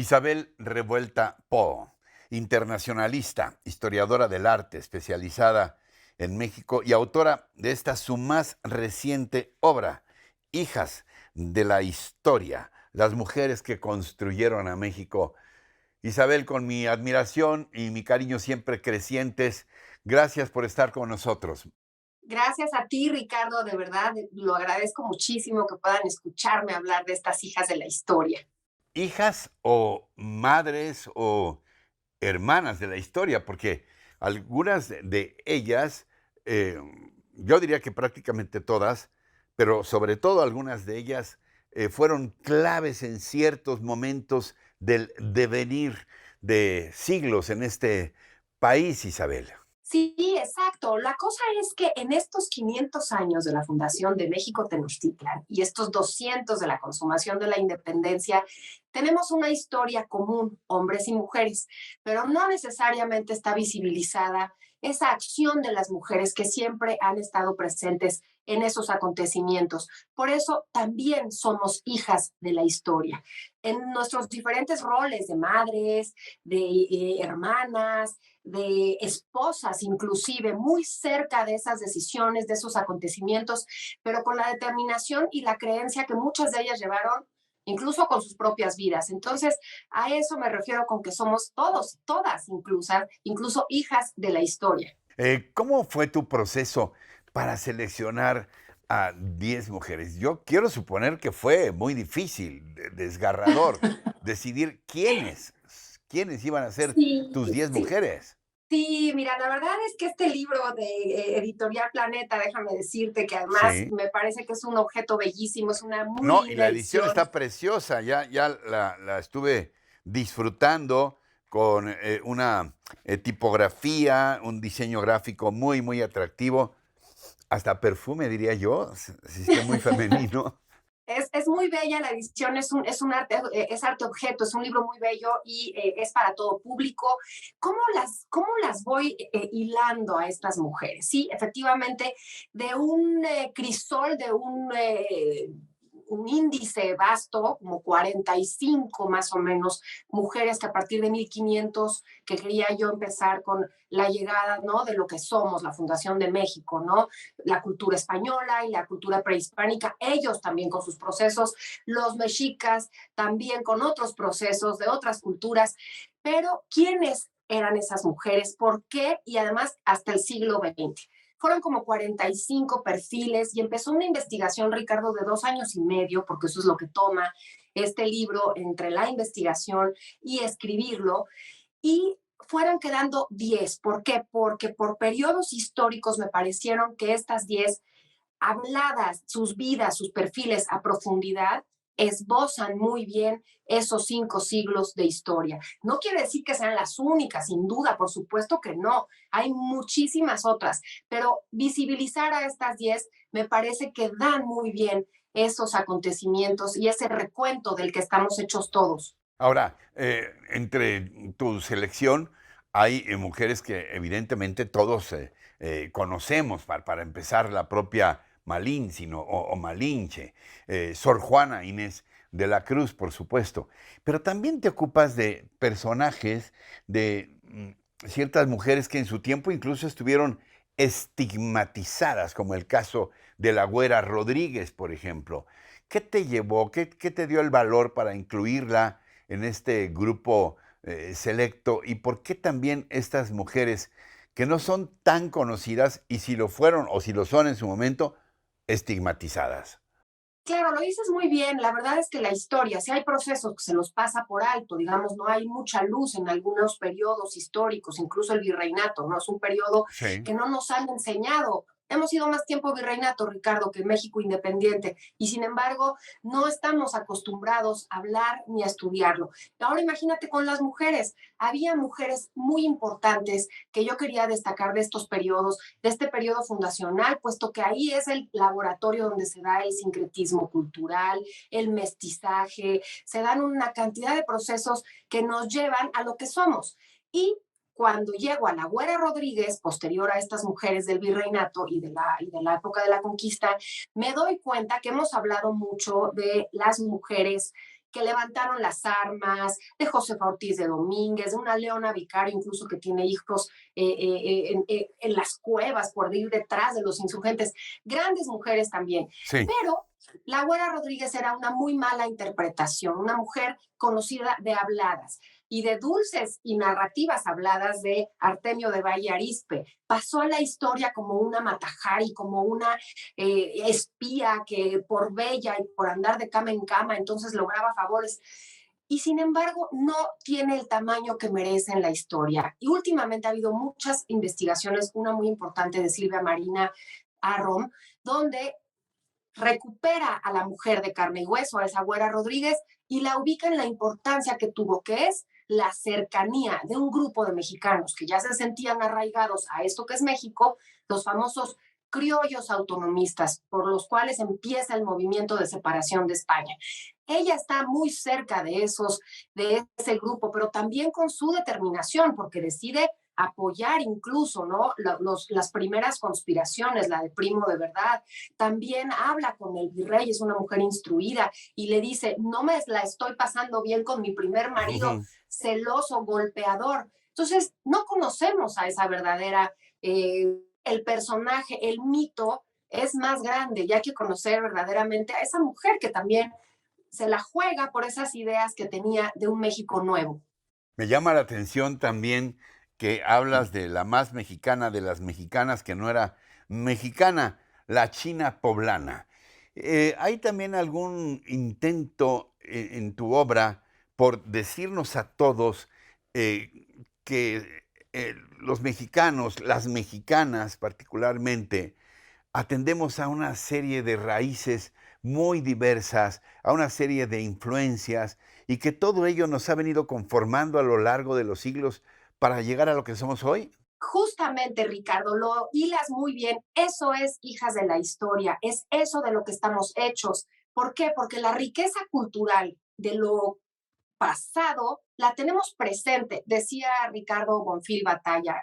Isabel Revuelta Poe, internacionalista, historiadora del arte, especializada en México y autora de esta su más reciente obra, Hijas de la Historia, las mujeres que construyeron a México. Isabel, con mi admiración y mi cariño siempre crecientes, gracias por estar con nosotros. Gracias a ti, Ricardo, de verdad, lo agradezco muchísimo que puedan escucharme hablar de estas hijas de la historia. Hijas o madres o hermanas de la historia, porque algunas de ellas, eh, yo diría que prácticamente todas, pero sobre todo algunas de ellas fueron claves en ciertos momentos del devenir de siglos en este país, Isabel. Sí, exacto. La cosa es que en estos 500 años de la fundación de México Tenochtitlan y estos 200 de la consumación de la independencia, tenemos una historia común, hombres y mujeres, pero no necesariamente está visibilizada esa acción de las mujeres que siempre han estado presentes en esos acontecimientos. Por eso también somos hijas de la historia. En nuestros diferentes roles de madres, de hermanas, de esposas, inclusive, muy cerca de esas decisiones, de esos acontecimientos, pero con la determinación y la creencia que muchas de ellas llevaron incluso con sus propias vidas. Entonces, a eso me refiero con que somos todos, todas incluso hijas de la historia. ¿Cómo fue tu proceso para seleccionar a 10 mujeres? Yo quiero suponer que fue muy difícil, desgarrador, decidir quiénes iban a ser Sí, tus 10 sí. mujeres. Sí, mira, la verdad es que este libro de Editorial Planeta, déjame decirte que además Sí. me parece que es un objeto bellísimo, es una muy No, y linda la edición edición. está preciosa, ya la estuve disfrutando con una tipografía, un diseño gráfico muy, muy atractivo, hasta perfume, diría yo, si esté muy femenino. Es muy bella la edición, es un arte, es arte objeto, es un libro muy bello y es para todo público. ¿Cómo las voy hilando a estas mujeres? Sí, efectivamente, de un crisol, de un índice vasto, como 45 más o menos, mujeres que a partir de 1500, que quería yo empezar con la llegada, ¿no? De lo que somos, la fundación de México, ¿no? La cultura española y la cultura prehispánica, ellos también con sus procesos, los mexicas también con otros procesos de otras culturas, pero ¿quiénes eran esas mujeres? ¿Por qué? Y además hasta el siglo XX. Fueron como 45 perfiles y empezó una investigación, Ricardo, de 2 años y medio, porque eso es lo que toma este libro entre la investigación y escribirlo, y fueron quedando 10. ¿Por qué? Porque por periodos históricos me parecieron que estas 10 habladas, sus vidas, sus perfiles a profundidad, esbozan muy bien esos 5 siglos de historia. No quiere decir que sean las únicas, sin duda, por supuesto que no. Hay muchísimas otras, pero visibilizar a estas 10 me parece que dan muy bien esos acontecimientos y ese recuento del que estamos hechos todos. Ahora, entre tu selección hay mujeres que evidentemente todos conocemos, para empezar la propia Malinche o Malinche, Sor Juana Inés de la Cruz, por supuesto, pero también te ocupas de personajes, de ciertas mujeres que en su tiempo incluso estuvieron estigmatizadas, como el caso de la Güera Rodríguez, por ejemplo. ¿Qué te llevó, qué te dio el valor para incluirla en este grupo selecto y por qué también estas mujeres que no son tan conocidas y si lo fueron o si lo son en su momento, estigmatizadas? Claro, lo dices muy bien. La verdad es que la historia, si hay procesos que se los pasa por alto, digamos, no hay mucha luz en algunos periodos históricos, incluso el virreinato, ¿no? Es un periodo Sí. que no nos han enseñado. Hemos sido más tiempo virreinato, Ricardo, que México independiente, y sin embargo no estamos acostumbrados a hablar ni a estudiarlo. Ahora imagínate con las mujeres. Había mujeres muy importantes que yo quería destacar de estos periodos, de este periodo fundacional, puesto que ahí es el laboratorio donde se da el sincretismo cultural, el mestizaje, se dan una cantidad de procesos que nos llevan a lo que somos. Y cuando llego a la Güera Rodríguez, posterior a estas mujeres del virreinato y de la época de la conquista, me doy cuenta que hemos hablado mucho de las mujeres que levantaron las armas, de Josefa Ortiz de Domínguez, de una Leona Vicario, incluso que tiene hijos en las cuevas por ir detrás de los insurgentes, grandes mujeres también. Sí. Pero la Güera Rodríguez era una muy mala interpretación, una mujer conocida de habladas y de dulces y narrativas habladas de Artemio de Valle Arizpe. Pasó a la historia como una Matajari, como una espía que por bella y por andar de cama en cama, entonces lograba favores. Y sin embargo, no tiene el tamaño que merece en la historia. Y últimamente ha habido muchas investigaciones, una muy importante de Silvia Marina Arrom, donde recupera a la mujer de carne y hueso, a esa Güera Rodríguez, y la ubica en la importancia que tuvo, que es la cercanía de un grupo de mexicanos que ya se sentían arraigados a esto que es México, los famosos criollos autonomistas, por los cuales empieza el movimiento de separación de España. Ella está muy cerca de ese grupo, pero también con su determinación, porque decide apoyar incluso, ¿no? Las primeras conspiraciones, la de Primo de Verdad. También habla con el virrey, es una mujer instruida, y le dice, no me la estoy pasando bien con mi primer marido, celoso, golpeador. Entonces, no conocemos a esa verdadera, el personaje, el mito es más grande, y hay que conocer verdaderamente a esa mujer que también se la juega por esas ideas que tenía de un México nuevo. Me llama la atención también que hablas de la más mexicana de las mexicanas, que no era mexicana, la china poblana. ¿Hay también algún intento en tu obra por decirnos a todos que los mexicanos, las mexicanas particularmente, atendemos a una serie de raíces muy diversas, a una serie de influencias, y que todo ello nos ha venido conformando a lo largo de los siglos para llegar a lo que somos hoy? Justamente, Ricardo, lo hilas muy bien. Eso es hijas de la historia, es eso de lo que estamos hechos. ¿Por qué? Porque la riqueza cultural de lo pasado la tenemos presente. Decía Ricardo Bonfil Batalla,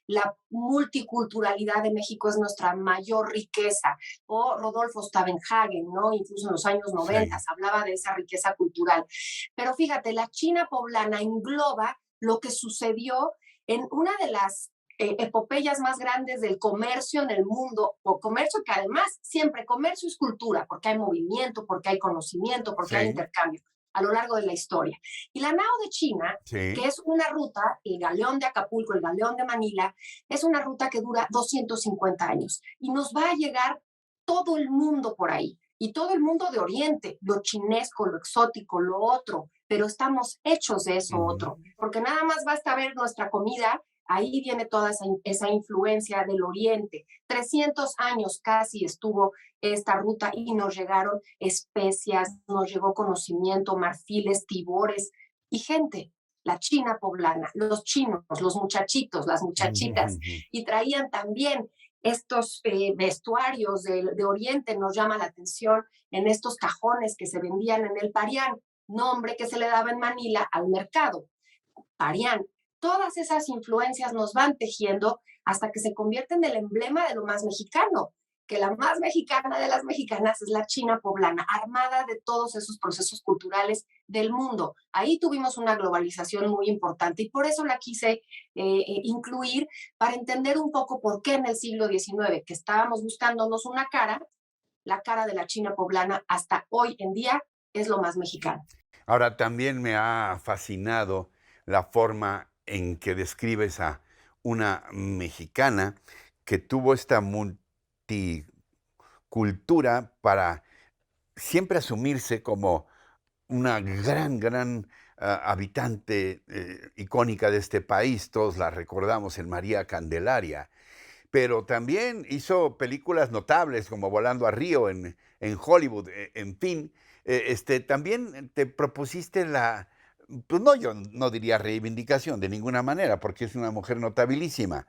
la multiculturalidad de México es nuestra mayor riqueza. O Rodolfo Stavenhagen, ¿no? Incluso en los años 90 Sí. hablaba de esa riqueza cultural. Pero fíjate, la China poblana engloba lo que sucedió en una de las epopeyas más grandes del comercio en el mundo, o comercio que además siempre comercio es cultura, porque hay movimiento, porque hay conocimiento, porque hay Sí, intercambio a lo largo de la historia. Y la Nao de China, que sí. es una ruta, el galeón de Acapulco, el galeón de Manila, es una ruta que dura 250 años y nos va a llegar todo el mundo por ahí. Y todo el mundo de Oriente, lo chinesco, lo exótico, lo otro, pero estamos hechos de eso Ujú. otro, porque nada más basta ver nuestra comida, ahí viene toda esa influencia del Oriente. 300 años casi estuvo esta ruta y nos llegaron especias, nos llegó conocimiento, marfiles, tibores y gente, la China poblana, los chinos, los muchachitos, las muchachitas, y traían también estos vestuarios de Oriente, nos llama la atención en estos cajones que se vendían en el Parián, nombre que se le daba en Manila al mercado, Parián. Todas esas influencias nos van tejiendo hasta que se convierten en el emblema de lo más mexicano, que la más mexicana de las mexicanas es la China poblana, armada de todos esos procesos culturales del mundo. Ahí tuvimos una globalización muy importante y por eso la quise incluir para entender un poco por qué en el siglo XIX, que estábamos buscándonos una cara, la cara de la China poblana hasta hoy en día es lo más mexicano. Ahora, también me ha fascinado la forma en que describes a una mexicana que tuvo esta multicultura para siempre asumirse como una gran habitante icónica de este país. Todos la recordamos en María Candelaria, pero también hizo películas notables como Volando a Río en Hollywood, en fin. También te propusiste pues no, yo no diría reivindicación de ninguna manera, porque es una mujer notabilísima,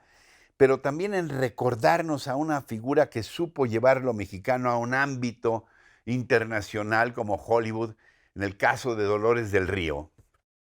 pero también en recordarnos a una figura que supo llevar lo mexicano a un ámbito internacional como Hollywood, en el caso de Dolores del Río.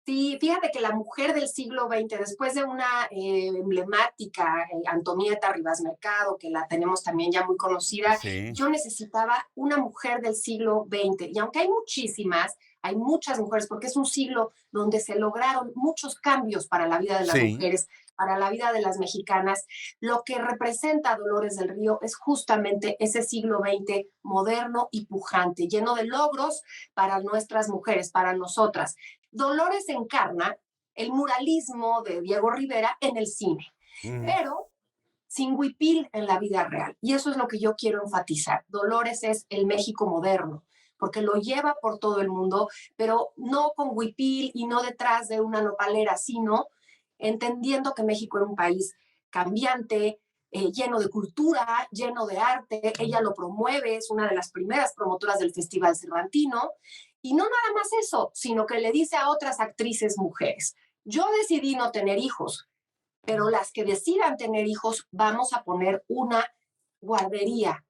Sí, fíjate que la mujer del siglo XX, después de una emblemática Antonieta Rivas Mercado, que la tenemos también ya muy conocida, Sí, yo necesitaba una mujer del siglo XX. Y aunque hay muchísimas, hay muchas mujeres, porque es un siglo donde se lograron muchos cambios para la vida de las Sí. mujeres, para la vida de las mexicanas. Lo que representa Dolores del Río es justamente ese siglo XX moderno y pujante, lleno de logros para nuestras mujeres, para nosotras. Dolores encarna el muralismo de Diego Rivera en el cine, Ujú. pero sin huipil en la vida real. Y eso es lo que yo quiero enfatizar. Dolores es el México moderno, porque lo lleva por todo el mundo, pero no con huipil y no detrás de una nopalera, sino entendiendo que México era un país cambiante, lleno de cultura, lleno de arte. Ella lo promueve, es una de las primeras promotoras del Festival Cervantino. Y no nada más eso, sino que le dice a otras actrices mujeres, yo decidí no tener hijos, pero las que decidan tener hijos, vamos a poner una guardería,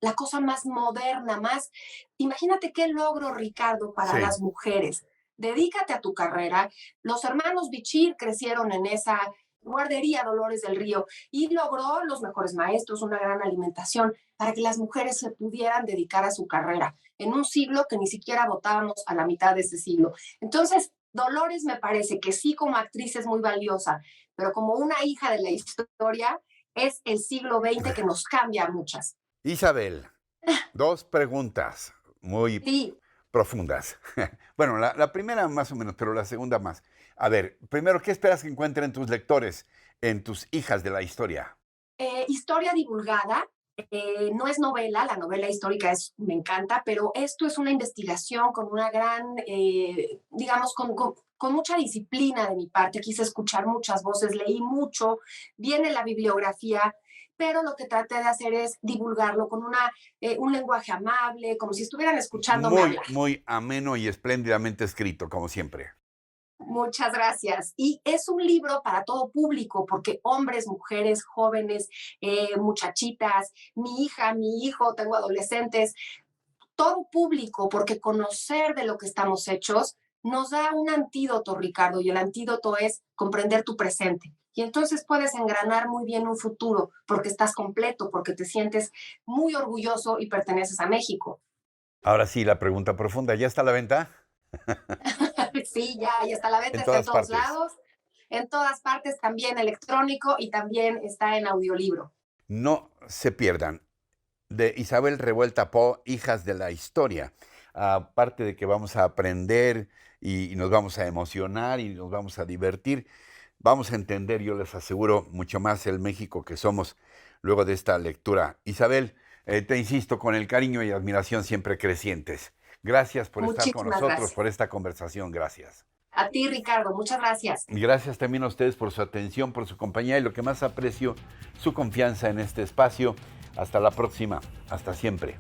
la cosa más moderna, más... Imagínate qué logro, Ricardo, para Sí. las mujeres. Dedícate a tu carrera. Los hermanos Bichir crecieron en esa guardería Dolores del Río y logró los mejores maestros, una gran alimentación para que las mujeres se pudieran dedicar a su carrera en un siglo que ni siquiera votábamos a la mitad de ese siglo. Entonces, Dolores me parece que sí como actriz es muy valiosa, pero como una hija de la historia, es el siglo XX que nos cambia a muchas. Isabel, dos preguntas muy Sí, profundas. Bueno, la primera más o menos, pero la segunda más. A ver, primero, ¿qué esperas que encuentren tus lectores en tus hijas de la historia? historia divulgada, no es novela, la novela histórica es, me encanta, pero esto es una investigación con una gran, digamos, con mucha disciplina de mi parte. Quise escuchar muchas voces, leí mucho, viene la bibliografía, pero lo que traté de hacer es divulgarlo con un lenguaje amable, como si estuvieran escuchándome Muy, hablar. muy ameno y espléndidamente escrito, como siempre. Muchas gracias. Y es un libro para todo público, porque hombres, mujeres, jóvenes, muchachitas, mi hija, mi hijo, tengo adolescentes, todo público, porque conocer de lo que estamos hechos nos da un antídoto, Ricardo, y el antídoto es comprender tu presente. Y entonces puedes engranar muy bien un futuro, porque estás completo, porque te sientes muy orgulloso y perteneces a México. Ahora sí, la pregunta profunda, ¿ya está a la venta? Sí, ya está a la venta, En está en todas todos partes. lados, en todas partes, también electrónico y también está en audiolibro. No se pierdan. De Isabel Revuelta Poe, Hijas de la Historia. Aparte de que vamos a aprender y nos vamos a emocionar y nos vamos a divertir, vamos a entender, yo les aseguro, mucho más el México que somos luego de esta lectura. Isabel, te insisto, con el cariño y admiración siempre crecientes. Gracias por estar con Muchísimas nosotros, gracias. por esta conversación. Gracias. A ti, Ricardo, muchas gracias. Y gracias también a ustedes por su atención, por su compañía y lo que más aprecio, su confianza en este espacio. Hasta la próxima. Hasta siempre.